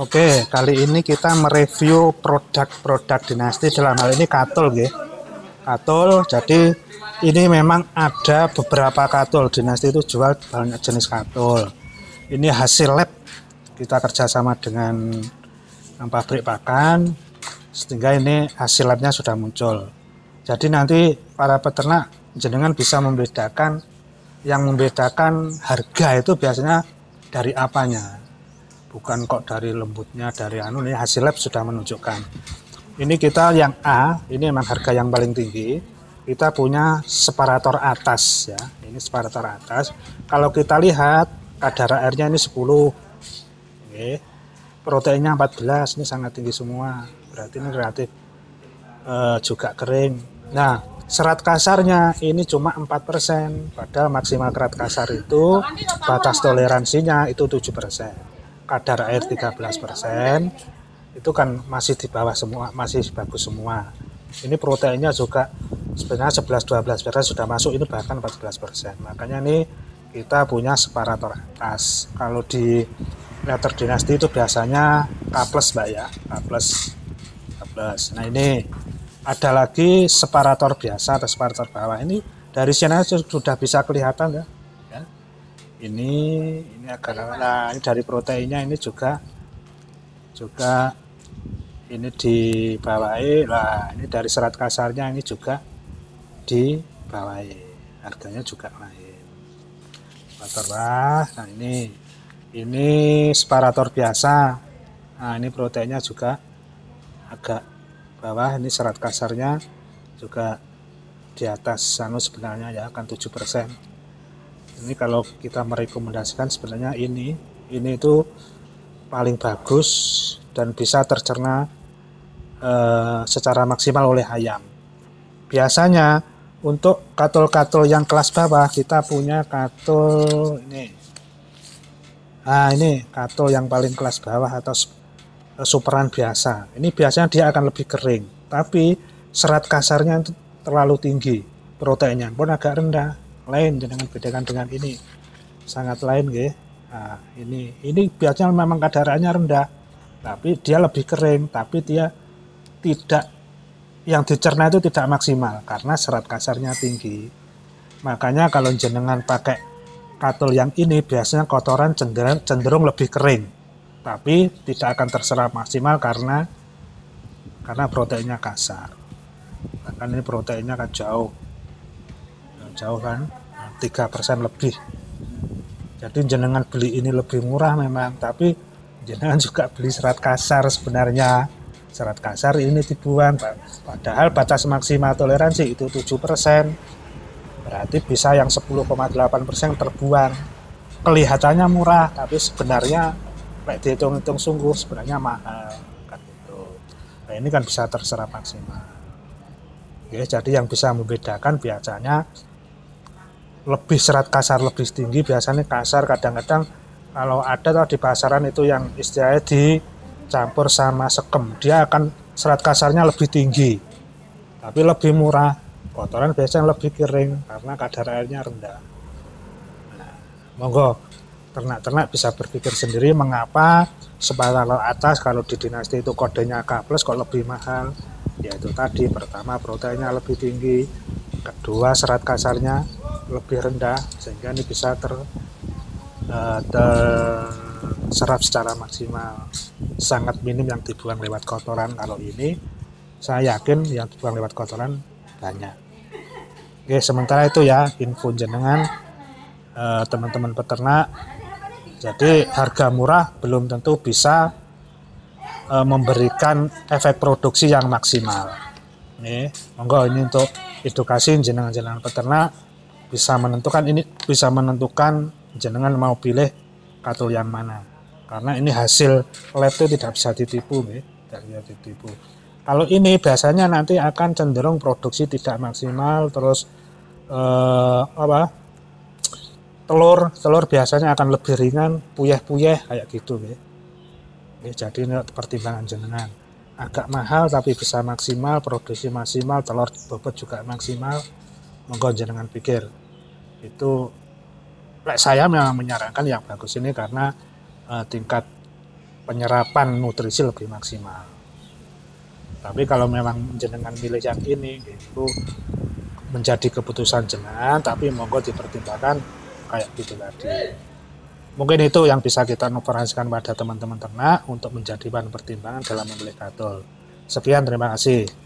Oke, kali ini kita mereview produk-produk dinasti, dalam hal ini katul, ya. Katul, jadi ini memang ada beberapa katul. Dinasti itu jual banyak jenis katul. Ini hasil lab, kita kerjasama dengan pabrik pakan, sehingga ini hasil labnya sudah muncul. Jadi nanti para peternak jenengan bisa membedakan, yang membedakan harga itu biasanya dari apanya. Bukan kok dari lembutnya, dari ini hasil lab sudah menunjukkan. Ini kita yang A, ini memang harga yang paling tinggi. Kita punya separator atas, ya. Ini separator atas. Kalau kita lihat kadar airnya ini 10. Oke. Proteinnya 14, ini sangat tinggi semua. Berarti ini relatif juga kering. Nah, serat kasarnya ini cuma 4%. Padahal maksimal serat kasar itu batas toleransinya itu 7%. Kadar air 13%, itu kan masih di bawah semua, masih bagus semua. Ini proteinnya juga sebenarnya 11-12% sudah masuk, ini bahkan 14%. Makanya ini kita punya separator atas. Kalau di letter dinasti itu biasanya K+, Mbak, ya, K+. Nah, ini ada lagi separator biasa atau separator bawah. Ini dari sini sudah bisa kelihatan, ya. Ini agak, nah, ini dari proteinnya ini juga ini di bawahi. Lah, ini dari serat kasarnya ini juga di bawahi. Harganya juga lain. Nah, ini separator biasa. Nah, ini proteinnya juga agak bawah. Ini serat kasarnya juga di atas sebenarnya, ya, akan 7%. Ini kalau kita merekomendasikan sebenarnya ini itu paling bagus dan bisa tercerna secara maksimal oleh ayam. Biasanya untuk katul-katul yang kelas bawah kita punya katul ini. Nah, ini katul yang paling kelas bawah atau superan biasa. Ini biasanya dia akan lebih kering, tapi serat kasarnya itu terlalu tinggi, proteinnya pun agak rendah. Lain dengan bedakan dengan ini, sangat lain, ya. Nah, ini biasanya memang kadarannya rendah, tapi dia lebih kering, tapi dia tidak, yang dicerna itu tidak maksimal karena serat kasarnya tinggi. Makanya kalau jenengan pakai katul yang ini biasanya kotoran cenderung lebih kering, tapi tidak akan terserap maksimal karena proteinnya kasar. Bahkan ini proteinnya kan jauh kan, 3% lebih. Jadi jenengan beli ini lebih murah memang, tapi jenengan juga beli serat kasar sebenarnya. Serat kasar ini dibuang, padahal batas maksimal toleransi itu 7%. Berarti bisa yang 10,8% terbuang. Kelihatannya murah, tapi sebenarnya dihitung-hitung sungguh sebenarnya mahal kan gitu. Nah, ini kan bisa terserap maksimal. Oke, jadi yang bisa membedakan biasanya lebih serat kasar lebih tinggi, biasanya kasar. Kadang-kadang kalau ada di pasaran itu yang istilahnya dicampur sama sekem, dia akan serat kasarnya lebih tinggi tapi lebih murah, kotoran biasanya lebih kering karena kadar airnya rendah. Nah, monggo ternak-ternak bisa berpikir sendiri mengapa separator atas kalau di dinasti itu kodenya K+ kok lebih mahal. Yaitu tadi, pertama proteinnya lebih tinggi, kedua serat kasarnya lebih rendah, sehingga ini bisa terserap secara maksimal. Sangat minim yang dibuang lewat kotoran. Kalau ini saya yakin yang dibuang lewat kotoran banyak. Oke, sementara itu, ya, info jenengan teman-teman peternak. Jadi harga murah belum tentu bisa memberikan efek produksi yang maksimal. Nih, monggo ini untuk edukasi jenengan-jenengan peternak bisa menentukan jenengan mau pilih katul yang mana. Karena ini hasil lab itu tidak bisa ditipu, nih, tidak bisa ditipu. Kalau ini biasanya nanti akan cenderung produksi tidak maksimal, terus telur biasanya akan lebih ringan, puyeh-puyeh kayak gitu, nih. Jadi ini pertimbangan jenengan. Agak mahal tapi bisa maksimal, produksi maksimal, telur bobot juga maksimal. Monggo jenengan pikir. Itu saya memang menyarankan yang bagus ini karena tingkat penyerapan nutrisi lebih maksimal. Tapi kalau memang jenengan milih yang ini, itu menjadi keputusan jenengan, tapi monggo dipertimbangkan kayak gitu tadi. Mungkin itu yang bisa kita informasikan pada teman-teman ternak untuk menjadi bahan pertimbangan dalam memilih gadol. Sekian, terima kasih.